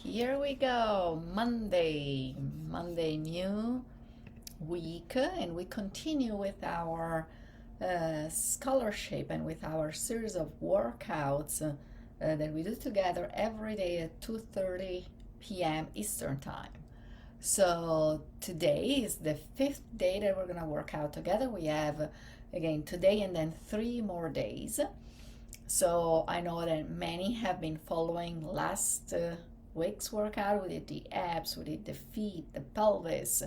Here we go, Monday, new week, and we continue with our scholarship and with our series of workouts that we do together every day at 2:30 p.m. Eastern Time. So today is the fifth day that we're gonna work out together. We have again today and then 3 more days. So I know that many have been following last week's workout. We did the abs, we did the feet, the pelvis,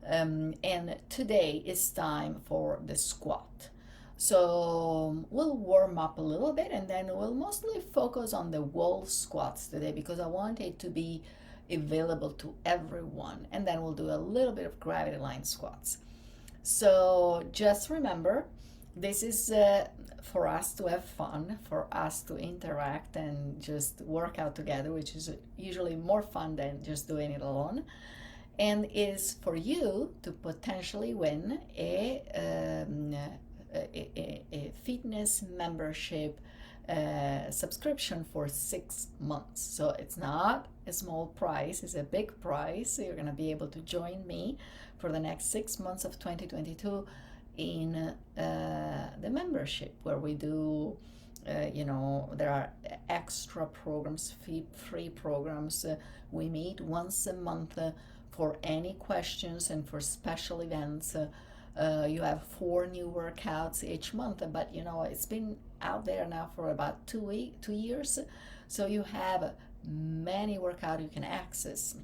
and today is time for the squat. So we'll warm up a little bit and then we'll mostly focus on the wall squats today because I want it to be available to everyone. And then we'll do a little bit of gravity line squats. So just remember, this is for us to have fun, for us to interact and just work out together, which is usually more fun than just doing it alone. And is for you to potentially win a fitness membership subscription for 6 months. So it's not a small price, it's a big price. So you're going to be able to join me for the next 6 months of 2022 in the membership where we do there are extra programs, free programs. We meet once a month for any questions and for special events. You have 4 new workouts each month, but it's been out there now for about 2 years, so you have many workouts you can access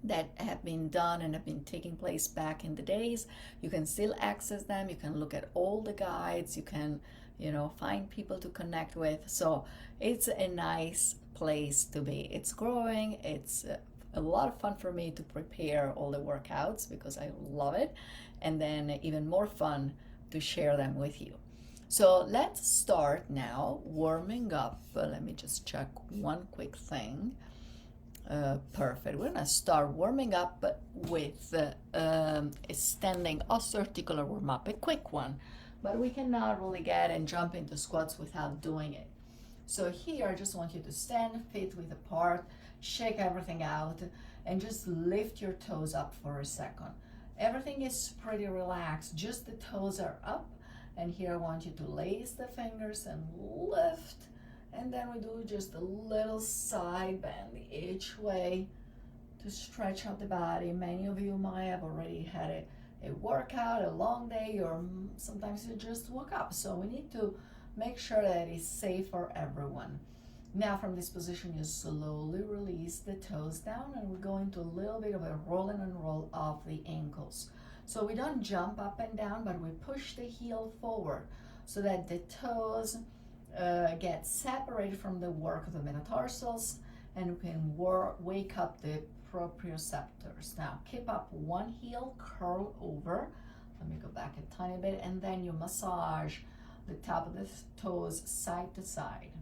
that have been done and have been taking place back in the days. You can still access them. You can look at all the guides. You can find people to connect with. So it's a nice place to be. It's growing. It's a lot of fun for me to prepare all the workouts because I love it, and then even more fun to share them with you. So let's start now warming up. Let me just check one quick thing. Perfect. We're gonna start warming up with a standing osteoarticular warm up, a quick one, but we cannot really get and jump into squats without doing it. So here I just want you to stand feet width apart, shake everything out, and just lift your toes up for a second. Everything is pretty relaxed, just the toes are up, and here I want you to lace the fingers and lift. And then we do just a little side bend each way to stretch out the body. Many of you might have already had a workout, a long day, or sometimes you just woke up. So we need to make sure that it's safe for everyone. Now from this position, you slowly release the toes down and we go into a little bit of a roll in and roll of the ankles. So we don't jump up and down, but we push the heel forward so that the toes get separated from the work of the metatarsals, and we can wake up the proprioceptors. Now keep up one heel, curl over. Let me go back a tiny bit, and then you massage the top of the toes side to side.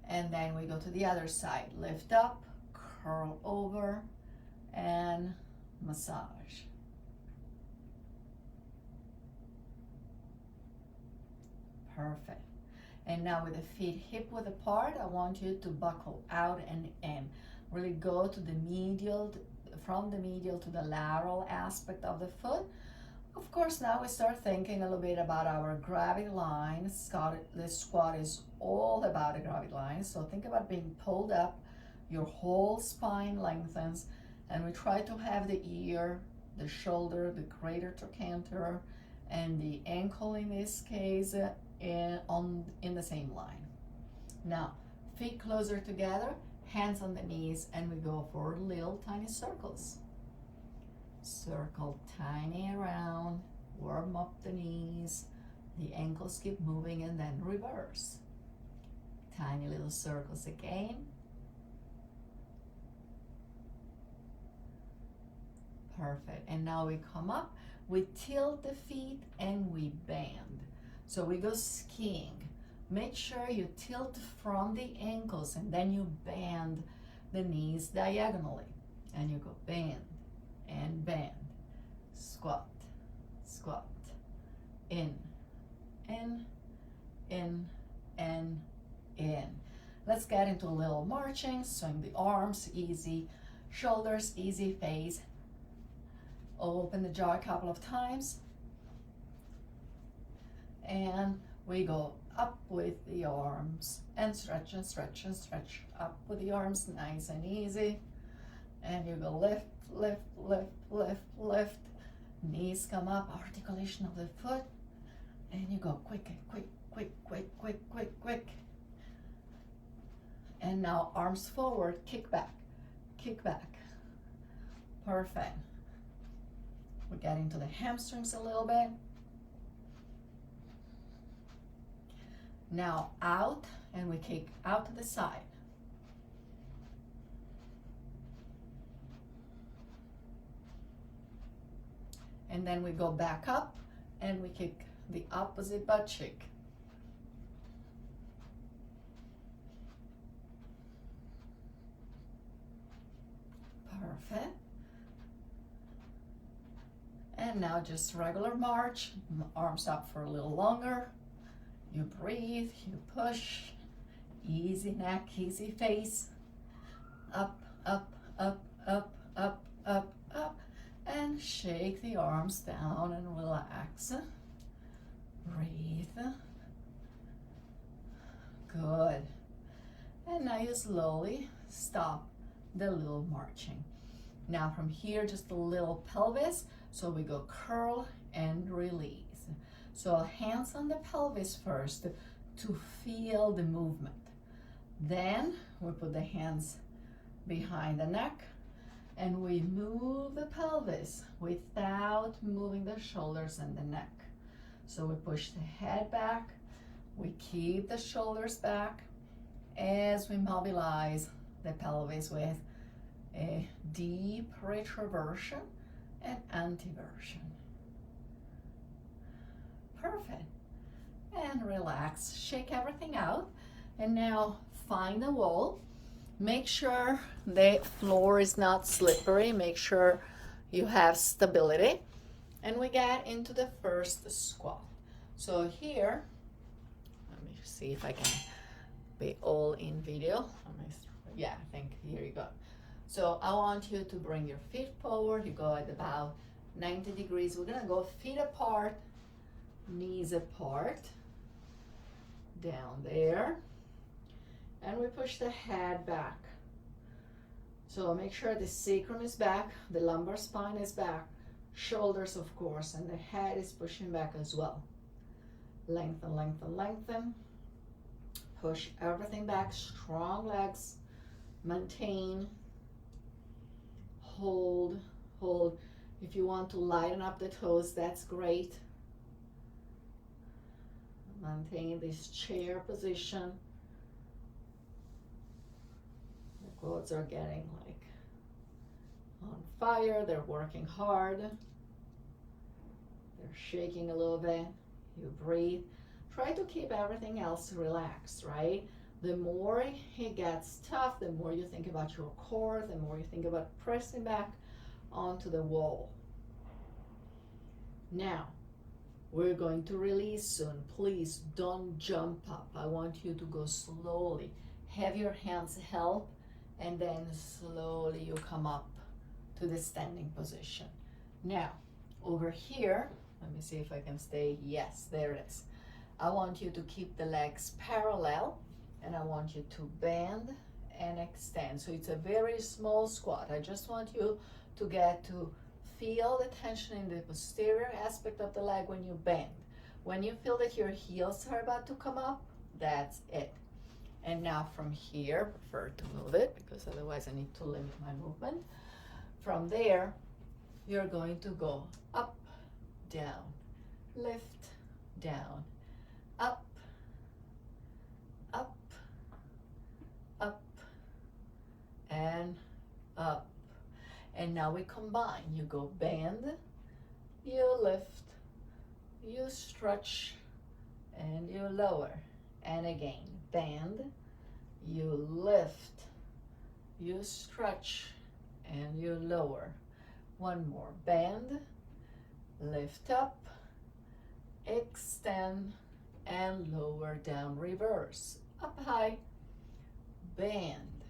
And then we go to the other side. Lift up, curl over, and massage. Perfect. And now with the feet hip width apart, I want you to buckle out and in. Really go to the medial, from the medial to the lateral aspect of the foot. Of course, now we start thinking a little bit about our gravity line. This squat is all about a gravity line. So think about being pulled up, your whole spine lengthens, and we try to have the ear, the shoulder, the greater trochanter, and the ankle in this case in the same line. Now, feet closer together, hands on the knees, and we go for little tiny circles. Circle tiny around, warm up the knees, the ankles keep moving, and then reverse. Tiny little circles again. Perfect. And now we come up, we tilt the feet, and we bend. So we go skiing. Make sure you tilt from the ankles and then you bend the knees diagonally. And you go bend and bend. Squat, squat. In, in, in, and in. Let's get into a little marching, swing the arms, easy shoulders, easy face. Open the jaw a couple of times. And we go up with the arms and stretch and stretch and stretch. Up with the arms, nice and easy. And you go lift, lift, lift, lift, lift. Knees come up, articulation of the foot. And you go quick, quick, quick, quick, quick, quick, quick. And now arms forward, kick back, kick back. Perfect. We're getting to the hamstrings a little bit. Now out, and we kick out to the side. And then we go back up, and we kick the opposite butt cheek. Perfect. And now just regular march, arms up for a little longer. You breathe, you push, easy neck, easy face. Up, up, up, up, up, up, up. And shake the arms down and relax. Breathe. Good. And now you slowly stop the little marching. Now from here, just a little pelvis. So we go curl and release. So hands on the pelvis first to feel the movement. Then we put the hands behind the neck and we move the pelvis without moving the shoulders and the neck. So we push the head back, we keep the shoulders back as we mobilize the pelvis with a deep retroversion and anteversion. Perfect. And relax, shake everything out. And now find the wall. Make sure the floor is not slippery. Make sure you have stability. And we get into the first squat. So here, let me see if I can be all in video. Yeah, I think here you go. So I want you to bring your feet forward. You go at about 90 degrees. We're gonna go feet apart, knees apart, down there. And we push the head back. So make sure the sacrum is back, the lumbar spine is back, shoulders of course, and the head is pushing back as well. Lengthen, lengthen, lengthen. Push everything back, strong legs, maintain, hold, hold. If you want to lighten up the toes, that's great. Maintain this chair position. The quads are getting like on fire, they're working hard. They're shaking a little bit. You breathe. Try to keep everything else relaxed, right? The more it gets tough, the more you think about your core, the more you think about pressing back onto the wall. Now, we're going to release soon. Please don't jump up. I want you to go slowly. Have your hands held, and then slowly you come up to the standing position. Now, over here, let me see if I can stay. Yes, there it is. I want you to keep the legs parallel, and I want you to bend and extend. So it's a very small squat. I just want you to get to feel the tension in the posterior aspect of the leg when you bend. When you feel that your heels are about to come up, that's it. And now from here, prefer to move it because otherwise I need to limit my movement. From there, you're going to go up, down, lift, down, up, up, up, and up. And now we combine. You go bend, you lift, you stretch, and you lower. And again, bend, you lift, you stretch, and you lower. One more, bend, lift up, extend, and lower down, reverse. Up high, bend,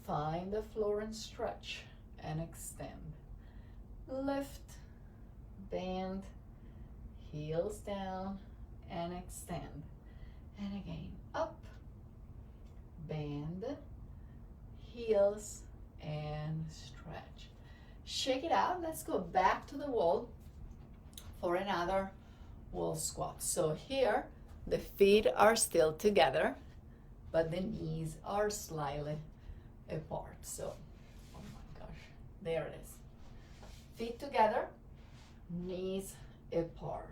find the floor and stretch and extend. Lift, bend, heels down and extend. And again, up, bend, heels and stretch. Shake it out. Let's go back to the wall for another wall squat. So here, the feet are still together, but the knees are slightly apart. So, oh my gosh, there it is. Feet together, knees apart.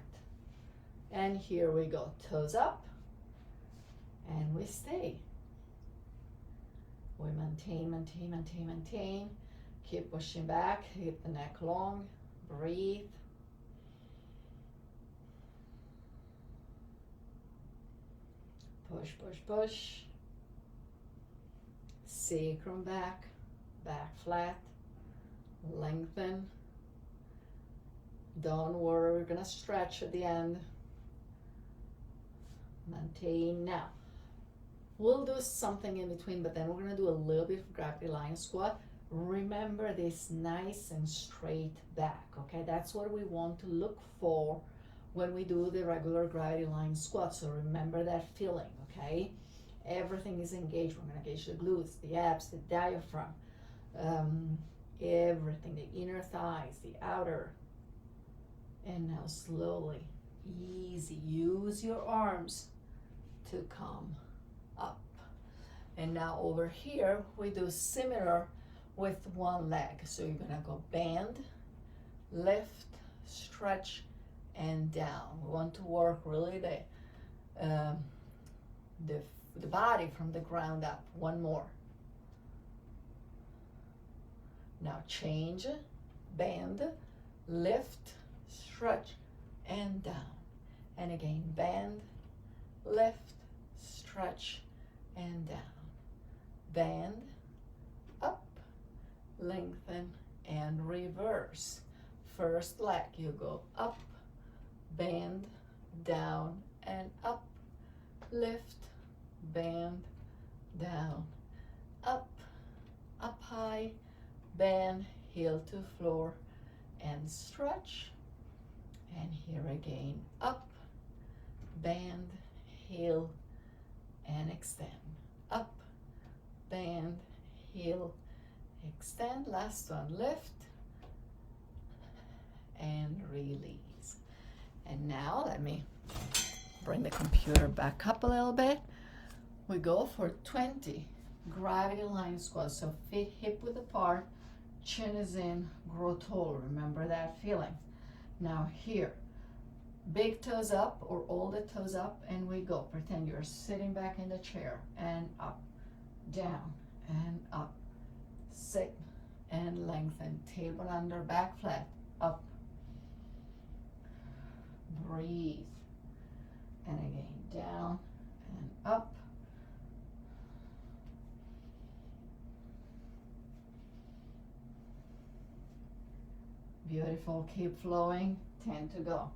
And here we go, toes up, and we stay. We maintain, maintain, maintain, maintain. Keep pushing back, keep the neck long, breathe. Push, push, push. Sacrum back, back flat, lengthen. Don't worry, we're gonna stretch at the end. Maintain now. We'll do something in between, but then we're gonna do a little bit of gravity line squat. Remember this nice and straight back, okay? That's what we want to look for when we do the regular gravity line squat. So remember that feeling, okay? Everything is engaged. We're gonna engage the glutes, the abs, the diaphragm, everything, the inner thighs, the outer. And now slowly, easy, use your arms to come up. And now over here, we do similar with one leg. So you're gonna go bend, lift, stretch, and down. We want to work really the body from the ground up. One more. Now change, bend, lift, stretch, and down. And again, bend, lift, stretch, and down. Bend, up, lengthen, and reverse. First leg, you go up, bend, down, and up, lift, bend, down, up, up high, bend, heel to floor, and stretch. And here again, up, bend, heel, and extend. Up, bend, heel, extend. Last one, lift, and release. And now let me bring the computer back up a little bit. We go for 20 gravity line squats. So feet hip width apart, chin is in, grow tall. Remember that feeling. Now here, big toes up or all the toes up, and we go. Pretend you're sitting back in the chair, and up, down, and up. Sit and lengthen. Table under, back flat, up. Breathe. And again, down and up. Beautiful, keep flowing, 10 to go.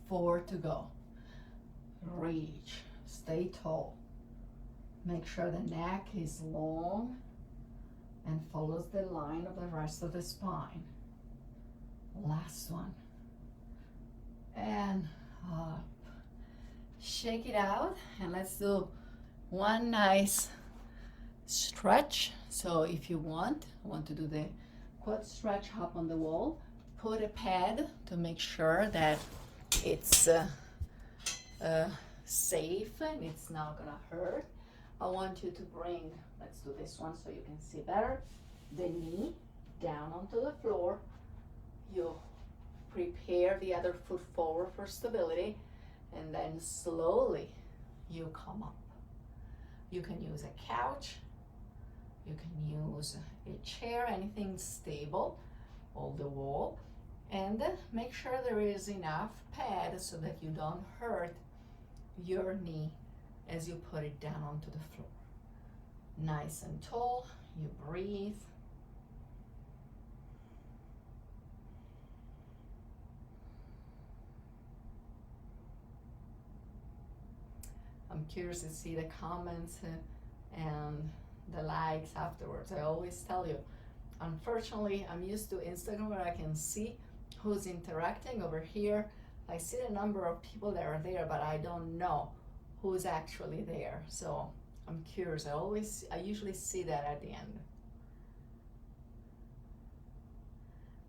Four to go. Reach, stay tall. Make sure the neck is long and follows the line of the rest of the spine. Last one. And up. Shake it out, and let's do one nice stretch. So if you want to do the quad stretch, hop on the wall, put a pad to make sure that it's safe and it's not gonna hurt. I want you to bring, let's do this one so you can see better, the knee down onto the floor. You prepare the other foot forward for stability, and then slowly you come up. You can use a couch, you can use a chair, anything stable, hold the wall, and make sure there is enough pad so that you don't hurt your knee as you put it down onto the floor. Nice and tall, you breathe. I'm curious to see the comments and the likes afterwards. I always tell you, unfortunately, I'm used to Instagram where I can see who's interacting. Over here, I see the number of people that are there, but I don't know who's actually there. So I'm curious. I usually see that at the end.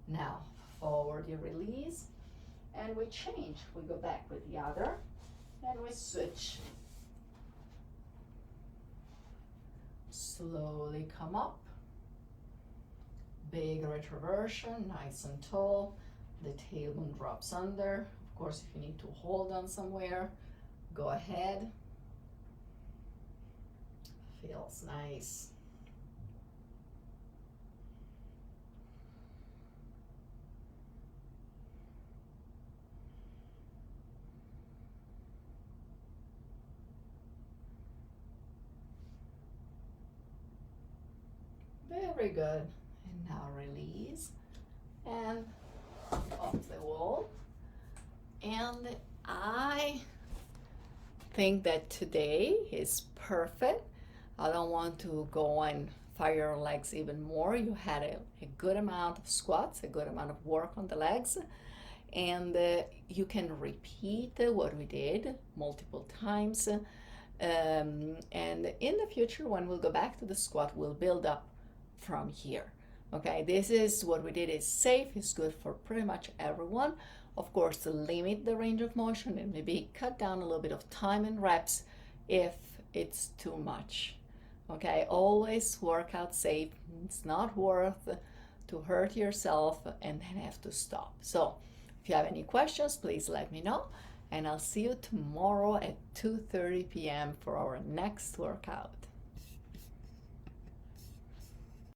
Now, forward you release, and we change. We go back with the other, and we switch. Slowly come up. Big retroversion, nice and tall. The tailbone drops under. Of course, if you need to hold on somewhere, go ahead. Feels nice. Very good. And now release and off the wall. And I think that today is perfect. I don't want to go and fire your legs even more. You had a good amount of squats, a good amount of work on the legs, and you can repeat what we did multiple times. And in the future, when we'll go back to the squat, we'll build up from here. Okay, this is what we did. Is safe, it's good for pretty much everyone. Of course, to limit the range of motion and maybe cut down a little bit of time and reps if it's too much. Okay, always work out safe. It's not worth to hurt yourself and then have to stop. So if you have any questions, please let me know, and I'll see you tomorrow at 2:30 p.m. for our next workout.